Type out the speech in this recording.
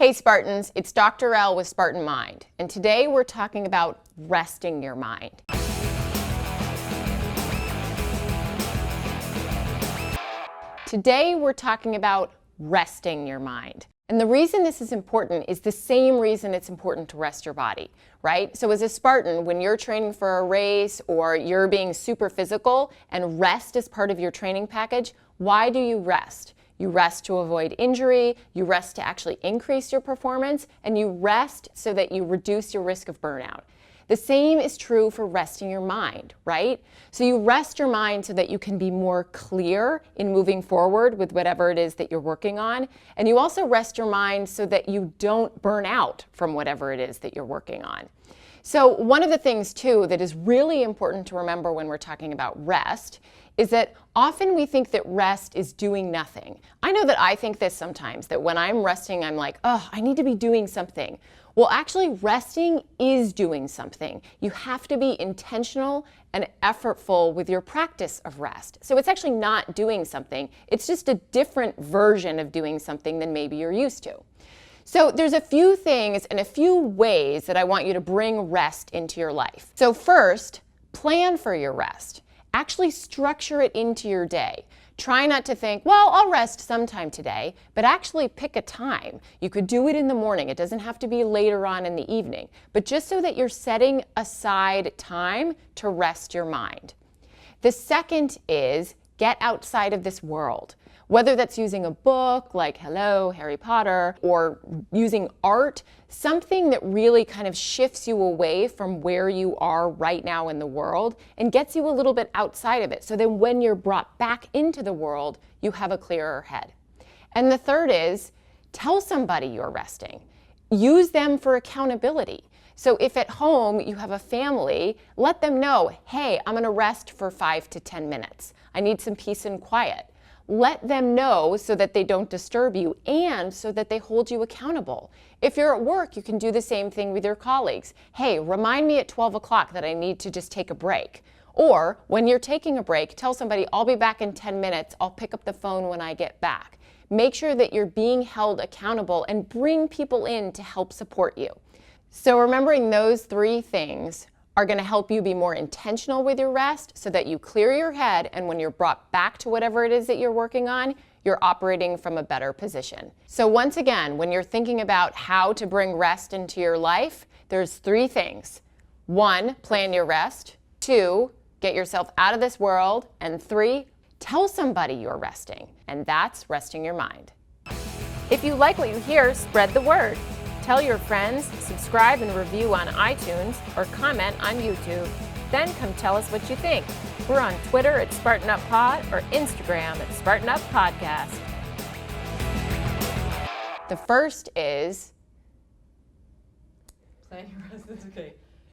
Hey Spartans, it's Dr. L with Spartan Mind, and today we're talking about resting your mind. Today we're talking about resting your mind. And the reason this is important is the same reason it's important to rest your body, right? So as a Spartan, when you're training for a race or you're being super physical and rest is part of your training package, why do you rest? You rest to avoid injury, you rest to actually increase your performance, and you rest so that you reduce your risk of burnout. The same is true for resting your mind, right? So you rest your mind so that you can be more clear in moving forward with whatever it is that you're working on. And you also rest your mind so that you don't burn out from whatever it is that you're working on. So one of the things too that is really important to remember when we're talking about rest is that often we think that rest is doing nothing. I know that I think this sometimes, that when I'm resting, I'm like, oh, I need to be doing something. Well, actually, resting is doing something. You have to be intentional and effortful with your practice of rest. So it's actually not doing something. It's just a different version of doing something than maybe you're used to. So there's a few things and a few ways that I want you to bring rest into your life. So first, plan for your rest. Actually structure it into your day. Try not to think, well, I'll rest sometime today, but actually pick a time. You could do it in the morning. It doesn't have to be later on in the evening, but just so that you're setting aside time to rest your mind. The second is get outside of this world. Whether that's using a book like Hello, Harry Potter, or using art, something that really kind of shifts you away from where you are right now in the world and gets you a little bit outside of it. So then when you're brought back into the world, you have a clearer head. And the third is tell somebody you're resting. Use them for accountability. So if at home you have a family, let them know, hey, I'm going to rest for 5 to 10 minutes. I need some peace and quiet. Let them know so that they don't disturb you and so that they hold you accountable. If you're at work, you can do the same thing with your colleagues. Hey, remind me at 12 o'clock that I need to just take a break. Or when you're taking a break, tell somebody, I'll be back in 10 minutes. I'll pick up the phone when I get back. Make sure that you're being held accountable and bring people in to help support you. So remembering those three things are going to help you be more intentional with your rest so that you clear your head, and when you're brought back to whatever it is that you're working on, you're operating from a better position. So once again, when you're thinking about how to bring rest into your life, there's three things. 1, plan your rest. 2, get yourself out of this world. And 3, tell somebody you're resting. And that's resting your mind. If you like what you hear, spread the word. Tell your friends, subscribe and review on iTunes, or comment on YouTube. Then come tell us what you think. We're on Twitter at SpartanUpPod or Instagram at SpartanUpPodcast. The first is... Plan your rest, that's okay.